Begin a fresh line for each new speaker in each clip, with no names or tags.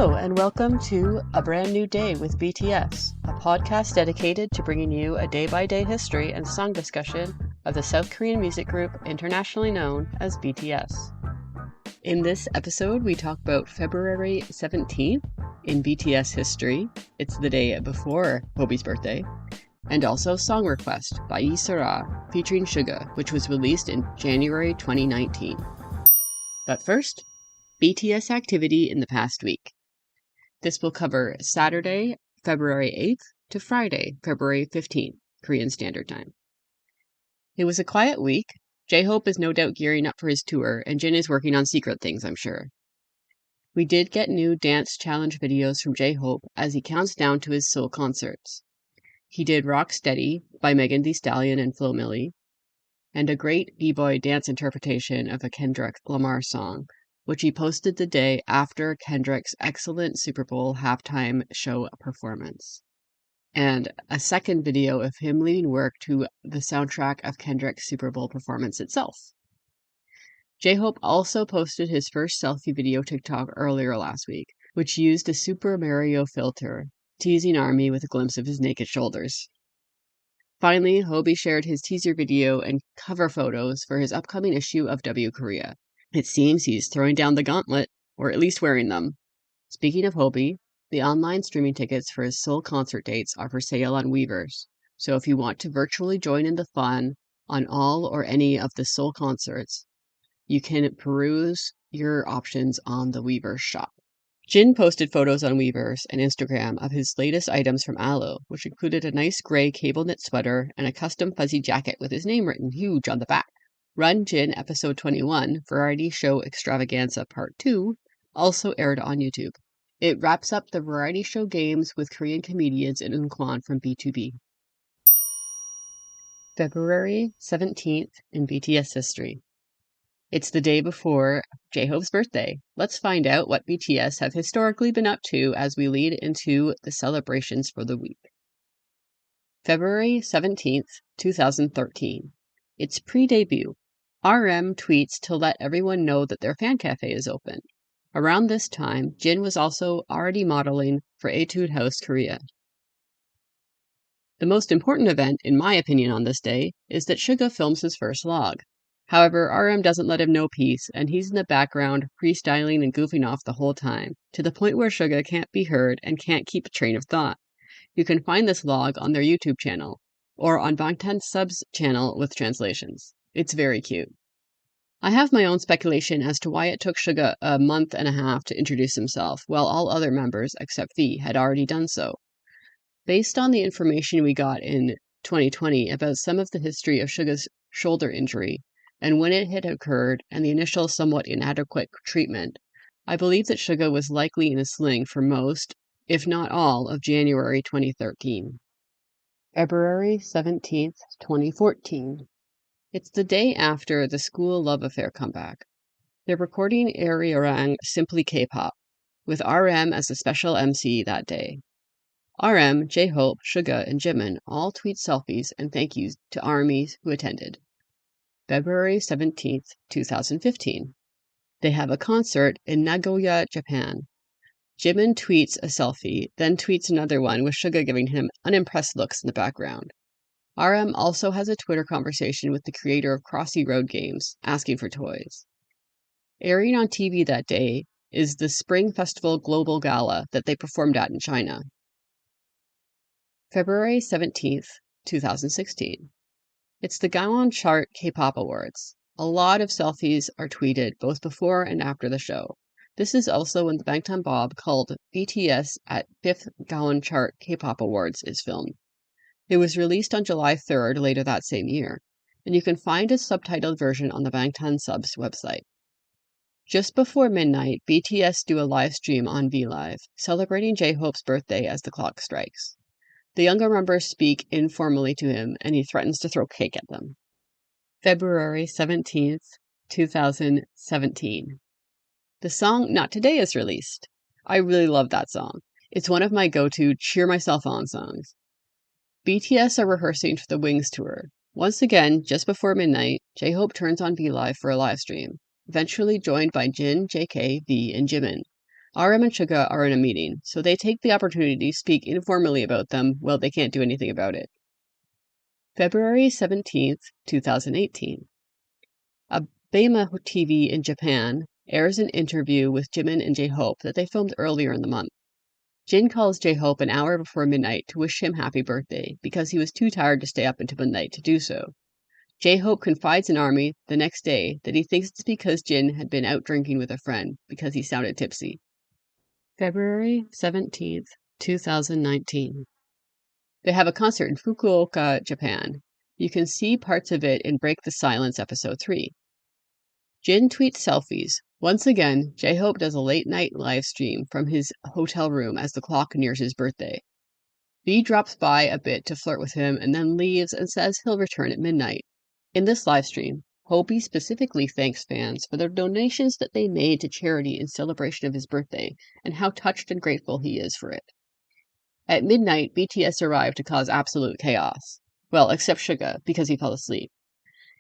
Hello, and welcome to A Brand New Day with BTS, a podcast dedicated to bringing you a day-by-day history and song discussion of the South Korean music group internationally known as BTS. In this episode, we talk about February 17th in BTS history. It's the day before Hobi's birthday. And also Song Request by Lee Sora featuring Suga, which was released in January 2019. But first, BTS activity in the past week. This will cover Saturday, February 8th to Friday, February 15th, Korean Standard Time. It was a quiet week. J-Hope is no doubt gearing up for his tour, and Jin is working on secret things, I'm sure. We did get new dance challenge videos from J-Hope as he counts down to his Seoul concerts. He did Rock Steady by Megan Thee Stallion and Flo Milli, and a great b-boy dance interpretation of a Kendrick Lamar song, which he posted the day after Kendrick's excellent Super Bowl halftime show performance. And a second video of him leading work to the soundtrack of Kendrick's Super Bowl performance itself. J-Hope also posted his first selfie video TikTok earlier last week, which used a Super Mario filter, teasing ARMY with a glimpse of his naked shoulders. Finally, Hobi shared his teaser video and cover photos for his upcoming issue of W Korea. It seems he's throwing down the gauntlet, or at least wearing them. Speaking of Hobi, the online streaming tickets for his Seoul concert dates are for sale on Weverse, so if you want to virtually join in the fun on all or any of the Seoul concerts, you can peruse your options on the Weverse shop. Jin posted photos on Weverse and Instagram of his latest items from Alo, which included a nice gray cable knit sweater and a custom fuzzy jacket with his name written huge on the back. Run Jin Episode 21, Variety Show Extravaganza Part 2, also aired on YouTube. It wraps up the variety show games with Korean comedians in Eunkwon from B2B. February 17th in BTS history. It's the day before J-Hope's birthday. Let's find out what BTS have historically been up to as we lead into the celebrations for the week. February 17th, 2013. It's pre-debut. RM tweets to let everyone know that their fan cafe is open. Around this time, Jin was also already modeling for Etude House Korea. The most important event, in my opinion, on this day is that Suga films his first vlog. However, RM doesn't let him know peace, and he's in the background freestyling and goofing off the whole time, to the point where Suga can't be heard and can't keep a train of thought. You can find this vlog on their YouTube channel, or on Bangtan Sub's channel with translations. It's very cute. I have my own speculation as to why it took Suga a month and a half to introduce himself, while all other members, except V, had already done so. Based on the information we got in 2020 about some of the history of Suga's shoulder injury, and when it had occurred, and the initial somewhat inadequate treatment, I believe that Suga was likely in a sling for most, if not all, of January 2013. February 17th, 2014. It's the day after the school love affair comeback. They're recording Arirang Simply K-pop, with RM as a special MC that day. RM, J-Hope, Suga, and Jimin all tweet selfies and thank yous to ARMYs who attended. February 17th, 2015. They have a concert in Nagoya, Japan. Jimin tweets a selfie, then tweets another one with Suga giving him unimpressed looks in the background. RM also has a Twitter conversation with the creator of Crossy Road Games, asking for toys. Airing on TV that day is the Spring Festival Global Gala that they performed at in China. February 17th, 2016. It's the Gaon Chart K-pop Awards. A lot of selfies are tweeted both before and after the show. This is also when the Bangtan Bob called BTS at 5th Gaon Chart K-pop Awards is filmed. It was released on July 3rd later that same year, and you can find a subtitled version on the Bangtan Subs website. Just before midnight, BTS do a live stream on VLive, celebrating J-Hope's birthday as the clock strikes. The younger members speak informally to him, and he threatens to throw cake at them. February 17th, 2017. The song Not Today is released. I really love that song. It's one of my go-to cheer myself on songs. BTS are rehearsing for the Wings tour. Once again, just before midnight, J-Hope turns on VLive for a live stream, eventually joined by Jin, JK, V, and Jimin. RM and Suga are in a meeting, so they take the opportunity to speak informally about them while they can't do anything about it. February 17th, 2018. BOPD TV in Japan airs an interview with Jimin and J-Hope that they filmed earlier in the month. Jin calls J-Hope an hour before midnight to wish him happy birthday because he was too tired to stay up until midnight to do so. J-Hope confides in ARMY the next day that he thinks it's because Jin had been out drinking with a friend because he sounded tipsy. February 17th, 2019. They have a concert in Fukuoka, Japan. You can see parts of it in Break the Silence episode 3. Jin tweets selfies. Once again, J-Hope does a late-night live stream from his hotel room as the clock nears his birthday. V drops by a bit to flirt with him and then leaves and says he'll return at midnight. In this live stream, Hobi specifically thanks fans for the donations that they made to charity in celebration of his birthday and how touched and grateful he is for it. At midnight, BTS arrived to cause absolute chaos. Well, except Suga, because he fell asleep.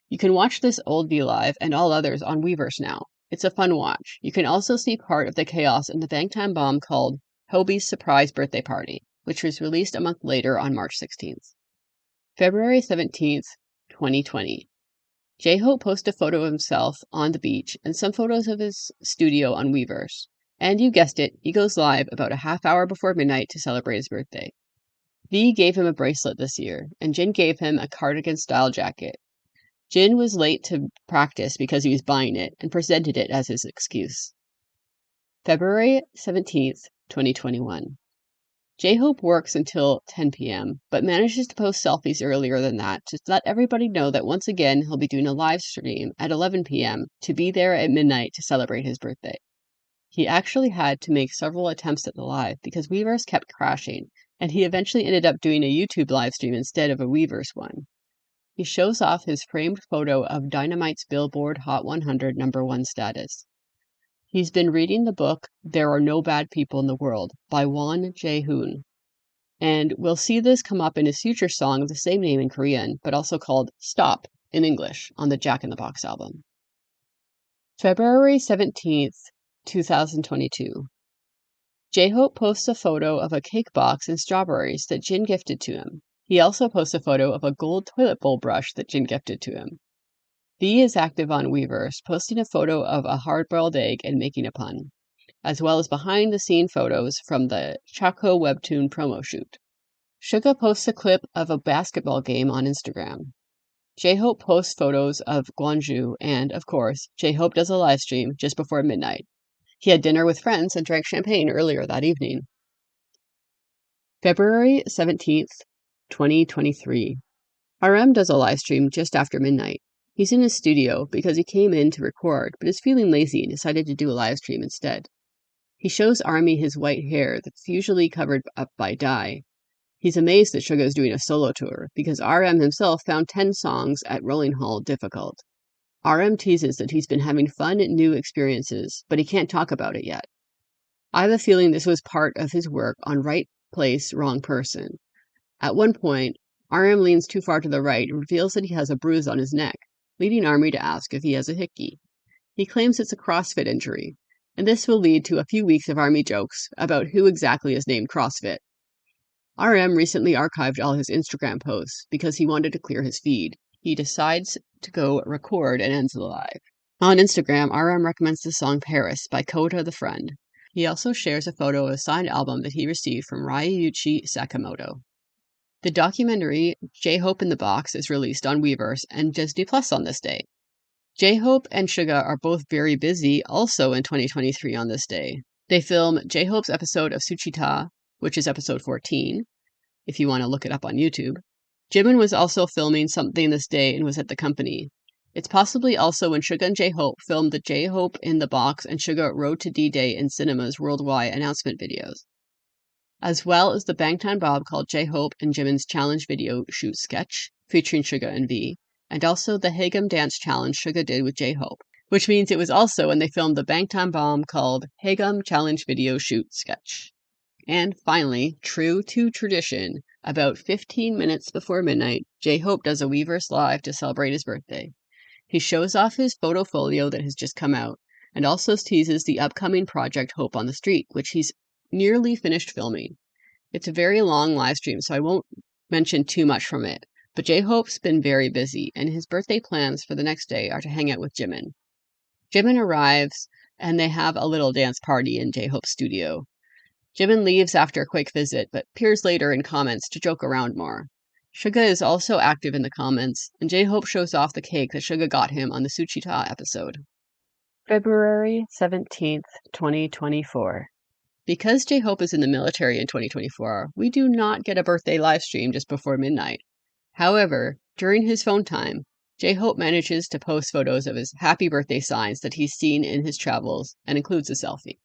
You can watch this old V Live and all others on Weverse now. It's a fun watch. You can also see part of the chaos in the Bangtan bomb called Hobi's Surprise Birthday Party, which was released a month later on March 16th. February 17th, 2020. J-Hope posts a photo of himself on the beach and some photos of his studio on Weverse. And you guessed it, he goes live about a half hour before midnight to celebrate his birthday. V gave him a bracelet this year, and Jin gave him a cardigan-style jacket. Jin was late to practice because he was buying it and presented it as his excuse. February 17th, 2021. J-Hope works until 10 p.m., but manages to post selfies earlier than that to let everybody know that once again he'll be doing a live stream at 11 p.m. to be there at midnight to celebrate his birthday. He actually had to make several attempts at the live because Weverse kept crashing, and he eventually ended up doing a YouTube live stream instead of a Weverse one. He shows off his framed photo of Dynamite's Billboard Hot 100 #1 status. He's been reading the book There Are No Bad People in the World by Won Jae-hoon. And we'll see this come up in his future song of the same name in Korean, but also called Stop in English on the Jack in the Box album. February 17th, 2022. J-Hope posts a photo of a cake box and strawberries that Jin gifted to him. He also posts a photo of a gold toilet bowl brush that Jin gifted to him. V is active on Weverse, posting a photo of a hard-boiled egg and making a pun, as well as behind-the-scene photos from the Chaco webtoon promo shoot. Suga posts a clip of a basketball game on Instagram. J-Hope posts photos of Gwonju, and, of course, J-Hope does a live stream just before midnight. He had dinner with friends and drank champagne earlier that evening. February 17th, 2023. RM does a live stream just after midnight. He's in his studio because he came in to record, but is feeling lazy and decided to do a live stream instead. He shows ARMY his white hair that's usually covered up by dye. He's amazed that Suga is doing a solo tour because RM himself found 10 songs at Rolling Hall difficult. RM teases that he's been having fun and new experiences, but he can't talk about it yet. I have a feeling this was part of his work on Right Place, Wrong Person. At one point, RM leans too far to the right and reveals that he has a bruise on his neck, leading ARMY to ask if he has a hickey. He claims it's a CrossFit injury, and this will lead to a few weeks of ARMY jokes about who exactly is named CrossFit. RM recently archived all his Instagram posts because he wanted to clear his feed. He decides to go record and ends the live. On Instagram, RM recommends the song Paris by Kota the Friend. He also shares a photo of a signed album that he received from Ryuichi Sakamoto. The documentary J-Hope in the Box is released on Weverse and Disney Plus on this day. J-Hope and Suga are both very busy also in 2023 on this day. They film J-Hope's episode of Suchita, which is episode 14, if you want to look it up on YouTube. Jimin was also filming something this day and was at the company. It's possibly also when Suga and J-Hope filmed the J-Hope in the Box and Suga Road to D-Day in cinemas worldwide announcement videos, as well as the Bangtan Bob called J-Hope and Jimin's challenge video shoot sketch, featuring Suga and V, and also the Hagum dance challenge Suga did with J-Hope, which means it was also when they filmed the Bangtan Bomb called Hagum challenge video shoot sketch. And finally, true to tradition, about 15 minutes before midnight, J-Hope does a Weverse live to celebrate his birthday. He shows off his photofolio that has just come out, and also teases the upcoming project Hope on the Street, which he's nearly finished filming. It's a very long live stream, so I won't mention too much from it, but J-Hope's been very busy, and his birthday plans for the next day are to hang out with Jimin. Jimin arrives, and they have a little dance party in J-Hope's studio. Jimin leaves after a quick visit, but appears later in comments to joke around more. Suga is also active in the comments, and J-Hope shows off the cake that Suga got him on the Suchita episode. February 17th, 2024. Because J-Hope is in the military in 2024, we do not get a birthday livestream just before midnight. However, during his phone time, J-Hope manages to post photos of his happy birthday signs that he's seen in his travels and includes a selfie.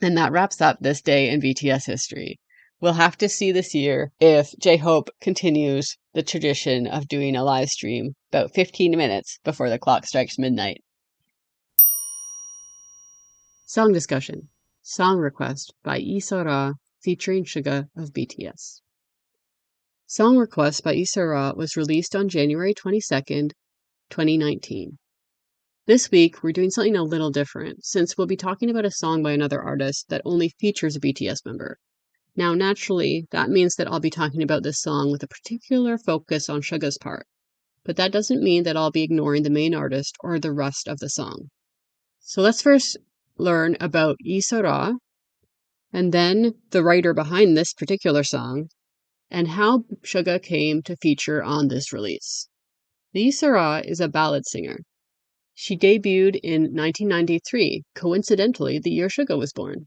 And that wraps up this day in BTS history. We'll have to see this year if J-Hope continues the tradition of doing a live stream about 15 minutes before the clock strikes midnight. Song discussion. Song request by Lee Sora featuring Suga of BTS. Song request by Lee Sora was released on January 22nd, 2019. This week, we're doing something a little different, since we'll be talking about a song by another artist that only features a BTS member. Now, naturally, that means that I'll be talking about this song with a particular focus on Suga's part, but that doesn't mean that I'll be ignoring the main artist or the rest of the song. So let's first learn about Lee Sora, and then the writer behind this particular song, and how Suga came to feature on this release. Lee Sora is a ballad singer. She debuted in 1993, coincidentally the year Suga was born.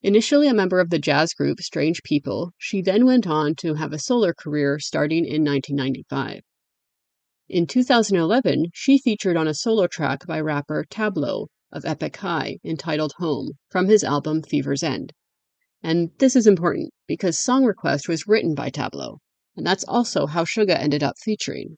Initially a member of the jazz group Strange People, she then went on to have a solo career starting in 1995. In 2011, she featured on a solo track by rapper Tableau of Epic High entitled Home from his album Fever's End. And this is important because Song Request was written by Tableau, and that's also how Suga ended up featuring.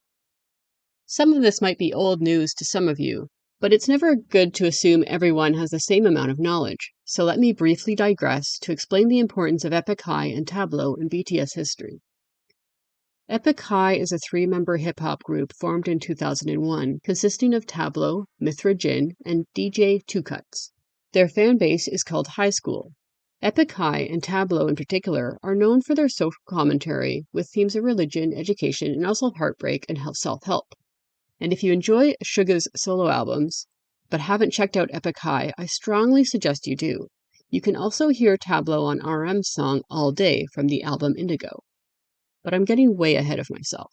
Some of this might be old news to some of you, but it's never good to assume everyone has the same amount of knowledge, so let me briefly digress to explain the importance of Epic High and Tableau in BTS history. Epic High is a 3-member hip-hop group formed in 2001, consisting of Tableau, Mithra Jin, and DJ Two Cuts. Their fan base is called High School. Epic High and Tableau in particular are known for their social commentary with themes of religion, education, and also heartbreak and self-help. And if you enjoy Suga's solo albums, but haven't checked out Epic High, I strongly suggest you do. You can also hear Tableau on RM's song All Day from the album Indigo. But I'm getting way ahead of myself.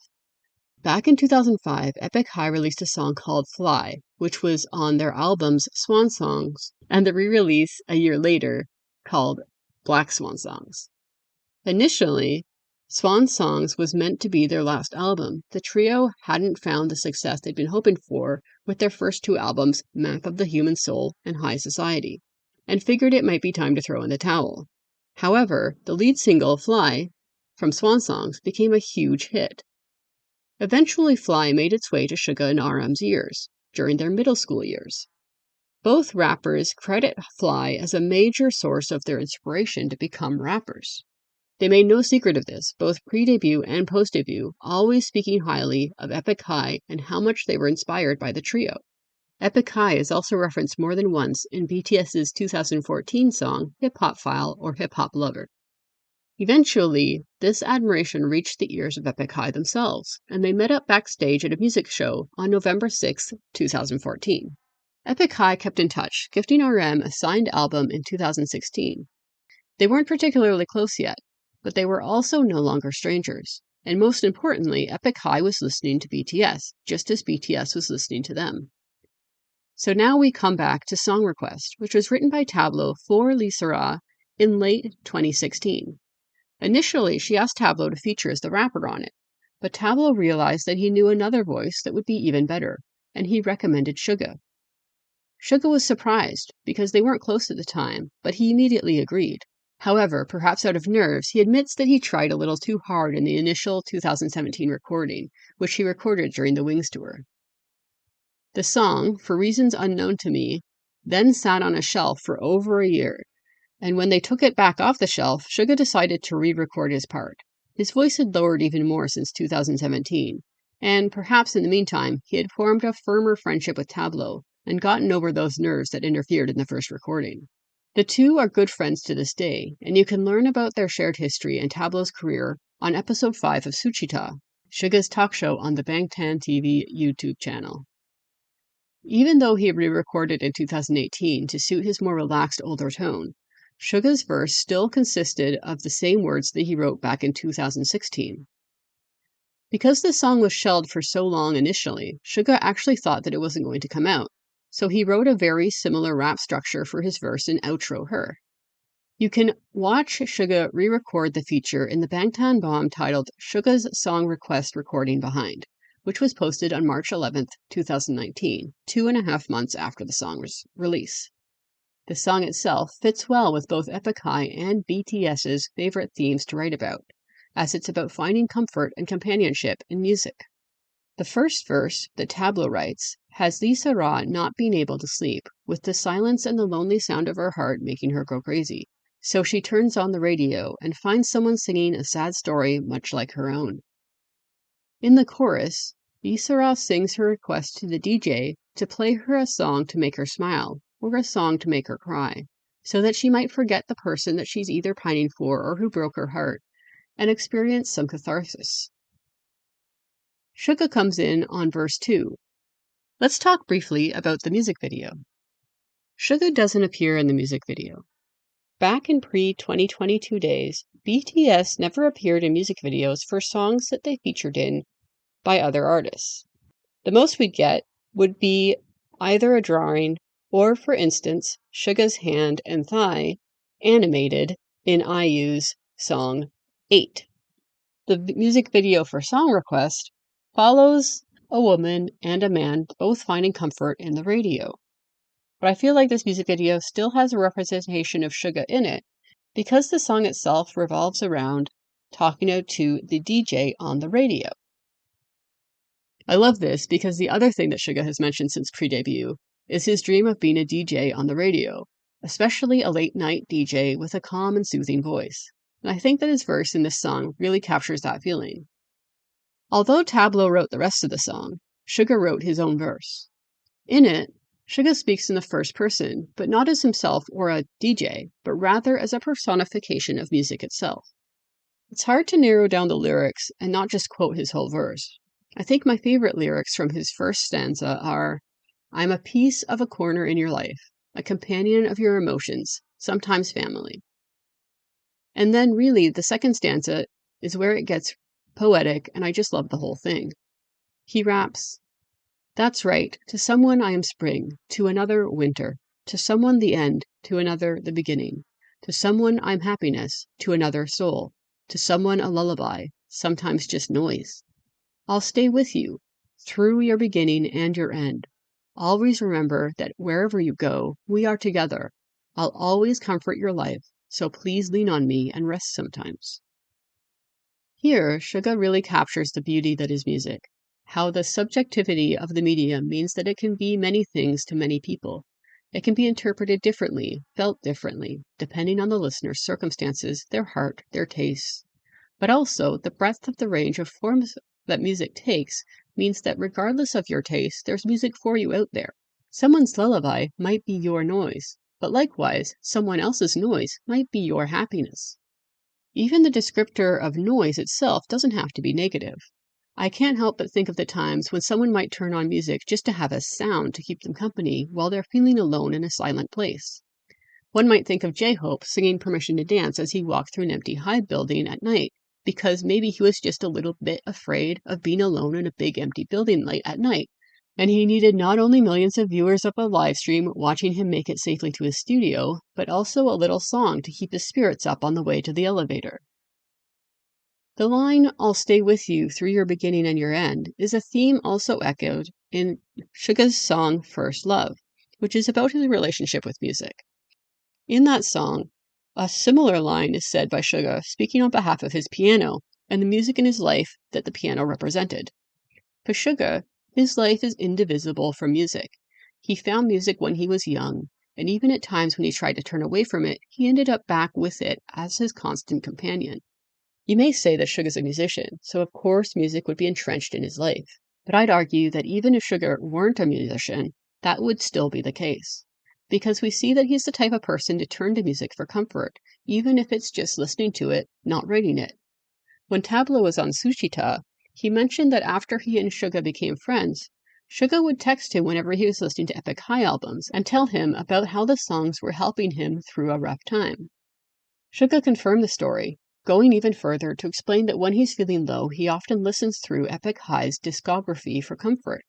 Back in 2005, Epic High released a song called Fly, which was on their albums Swan Songs, and the re-release a year later called Black Swan Songs. Initially, Swan Songs was meant to be their last album. The trio hadn't found the success they'd been hoping for with their first 2 albums, Map of the Human Soul and High Society, and figured it might be time to throw in the towel. However, the lead single, Fly, from Swan Songs became a huge hit. Eventually, Fly made its way to Suga and RM's ears during their middle school years. Both rappers credit Fly as a major source of their inspiration to become rappers. They made no secret of this, both pre-debut and post-debut, always speaking highly of Epic High and how much they were inspired by the trio. Epic High is also referenced more than once in BTS's 2014 song Hip Hop File or Hip Hop Lover. Eventually, this admiration reached the ears of Epic High themselves, and they met up backstage at a music show on November 6, 2014. Epic High kept in touch, gifting RM a signed album in 2016. They weren't particularly close yet, but they were also no longer strangers. And most importantly, Epic High was listening to BTS, just as BTS was listening to them. So now we come back to Song Request, which was written by Tableau for Lee Sora in late 2016. Initially, she asked Tableau to feature as the rapper on it, but Tableau realized that he knew another voice that would be even better, and he recommended Suga. Suga was surprised, because they weren't close at the time, but he immediately agreed. However, perhaps out of nerves, he admits that he tried a little too hard in the initial 2017 recording, which he recorded during the Wings tour. The song, for reasons unknown to me, then sat on a shelf for over a year, and when they took it back off the shelf, Suga decided to re-record his part. His voice had lowered even more since 2017, and perhaps in the meantime, he had formed a firmer friendship with Tableau, and gotten over those nerves that interfered in the first recording. The two are good friends to this day, and you can learn about their shared history and Tableau's career on episode 5 of Suchita, Suga's talk show on the Bangtan TV YouTube channel. Even though he re-recorded in 2018 to suit his more relaxed older tone, Suga's verse still consisted of the same words that he wrote back in 2016. Because the song was shelved for so long initially, Suga actually thought that it wasn't going to come out, so he wrote a very similar rap structure for his verse and outro her. You can watch Suga re-record the feature in the Bangtan Bomb titled Suga's Song Request Recording Behind, which was posted on March 11, 2019, 2.5 months after the song's release. The song itself fits well with both Epic High and BTS's favorite themes to write about, as it's about finding comfort and companionship in music. The first verse that Tableau writes has Lee Sora not being able to sleep, with the silence and the lonely sound of her heart making her go crazy. So she turns on the radio and finds someone singing a sad story much like her own. In the chorus, Lee Sora sings her request to the DJ to play her a song to make her smile, or a song to make her cry, so that she might forget the person that she's either pining for or who broke her heart, and experience some catharsis. Suga comes in on verse 2. Let's talk briefly about the music video. Suga doesn't appear in the music video. Back in pre-2022 days, BTS never appeared in music videos for songs that they featured in by other artists. The most we'd get would be either a drawing or, for instance, Suga's hand and thigh animated in IU's song 8. The music video for Song Request follows a woman and a man both finding comfort in the radio. But I feel like this music video still has a representation of Suga in it because the song itself revolves around talking to the DJ on the radio. I love this because the other thing that Suga has mentioned since pre-debut is his dream of being a DJ on the radio, especially a late-night DJ with a calm and soothing voice. And I think that his verse in this song really captures that feeling. Although Tableau wrote the rest of the song, Suga wrote his own verse. In it, Suga speaks in the first person, but not as himself or a DJ, but rather as a personification of music itself. It's hard to narrow down the lyrics and not just quote his whole verse. I think my favorite lyrics from his first stanza are, I'm a piece of a corner in your life, a companion of your emotions, sometimes family. And then really the second stanza is where it gets poetic, and I just love the whole thing. He raps, that's right, to someone I am spring, to another winter, to someone the end, to another the beginning, to someone I'm happiness, to another soul, to someone a lullaby, sometimes just noise. I'll stay with you, through your beginning and your end. Always remember that wherever you go, we are together. I'll always comfort your life, so please lean on me and rest sometimes. Here, Suga really captures the beauty that is music, how the subjectivity of the medium means that it can be many things to many people. It can be interpreted differently, felt differently, depending on the listener's circumstances, their heart, their tastes. But also, the breadth of the range of forms that music takes means that regardless of your taste, there's music for you out there. Someone's lullaby might be your noise, but likewise, someone else's noise might be your happiness. Even the descriptor of noise itself doesn't have to be negative. I can't help but think of the times when someone might turn on music just to have a sound to keep them company while they're feeling alone in a silent place. One might think of J-Hope singing Permission to Dance as he walked through an empty Hive building at night, because maybe he was just a little bit afraid of being alone in a big empty building late at night, and he needed not only millions of viewers of a live stream watching him make it safely to his studio, but also a little song to keep his spirits up on the way to the elevator. The line, I'll stay with you through your beginning and your end, is a theme also echoed in Suga's song First Love, which is about his relationship with music. In that song, a similar line is said by Suga speaking on behalf of his piano and the music in his life that the piano represented. For Suga, his life is indivisible from music. He found music when he was young, and even at times when he tried to turn away from it, he ended up back with it as his constant companion. You may say that Suga's a musician, so of course music would be entrenched in his life. But I'd argue that even if Suga weren't a musician, that would still be the case. Because we see that he's the type of person to turn to music for comfort, even if it's just listening to it, not writing it. When Tablo was on Suchita, he mentioned that after he and Suga became friends, Suga would text him whenever he was listening to Epic High albums and tell him about how the songs were helping him through a rough time. Suga confirmed the story, going even further to explain that when he's feeling low, he often listens through Epic High's discography for comfort.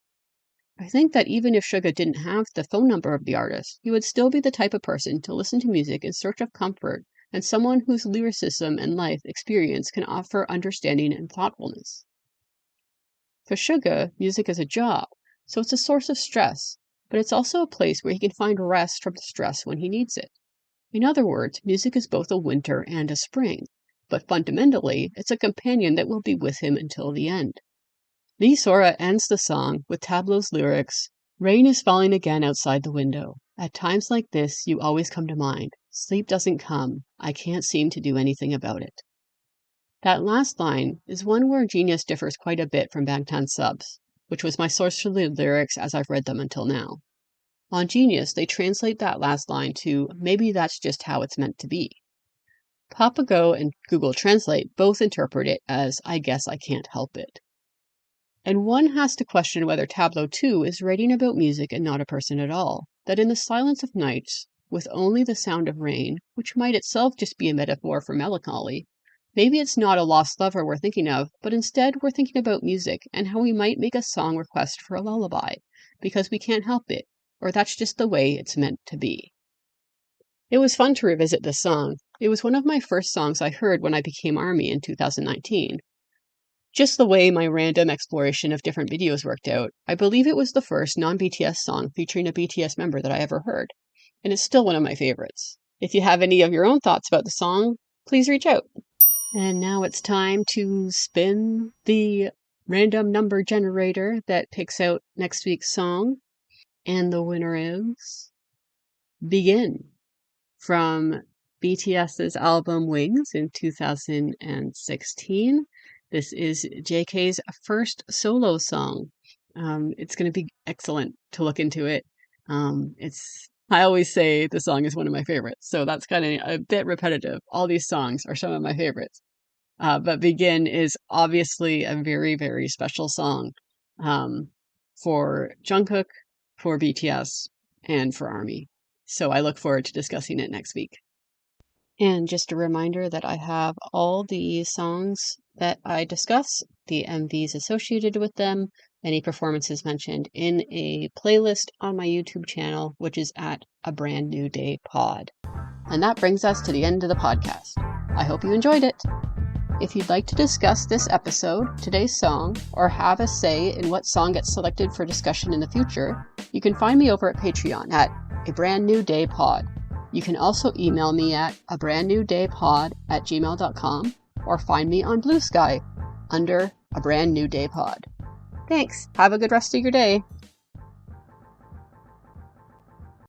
I think that even if Suga didn't have the phone number of the artist, he would still be the type of person to listen to music in search of comfort and someone whose lyricism and life experience can offer understanding and thoughtfulness. For Suga, music is a job, so it's a source of stress, but it's also a place where he can find rest from the stress when he needs it. In other words, music is both a winter and a spring, but fundamentally, it's a companion that will be with him until the end. Lee Sora ends the song with Tablo's lyrics, "Rain is falling again outside the window. At times like this, you always come to mind. Sleep doesn't come. I can't seem to do anything about it." That last line is one where Genius differs quite a bit from Bangtan Subs, which was my source for the lyrics as I've read them until now. On Genius, they translate that last line to, "Maybe that's just how it's meant to be." Papago and Google Translate both interpret it as, "I guess I can't help it." And one has to question whether Tableau 2 is writing about music and not a person at all, that in the silence of nights, with only the sound of rain, which might itself just be a metaphor for melancholy, maybe it's not a lost lover we're thinking of, but instead we're thinking about music and how we might make a song request for a lullaby, because we can't help it, or that's just the way it's meant to be. It was fun to revisit this song. It was one of my first songs I heard when I became ARMY in 2019. Just the way my random exploration of different videos worked out, I believe it was the first non-BTS song featuring a BTS member that I ever heard, and it's still one of my favorites. If you have any of your own thoughts about the song, please reach out. And now it's time to spin the random number generator that picks out next week's song, and the winner is Begin from BTS's album Wings in 2016. This is JK's first solo song. It's going to be excellent to look into it. I always say the song is one of my favorites, so that's kind of a bit repetitive. All these songs are some of my favorites. But Begin is obviously a very, very special song for Jungkook, for BTS, and for ARMY. So I look forward to discussing it next week. And just a reminder that I have all the songs that I discuss, the MVs associated with them, any performances mentioned in a playlist on my YouTube channel, which is at A Brand New Day Pod. And that brings us to the end of the podcast. I hope you enjoyed it. If you'd like to discuss this episode, today's song, or have a say in what song gets selected for discussion in the future, you can find me over at Patreon at A Brand New Day Pod. You can also email me at abrandnewdaypod@gmail.com or find me on Blue Sky under A Brand New Day Pod. Thanks. Have a good rest of your day.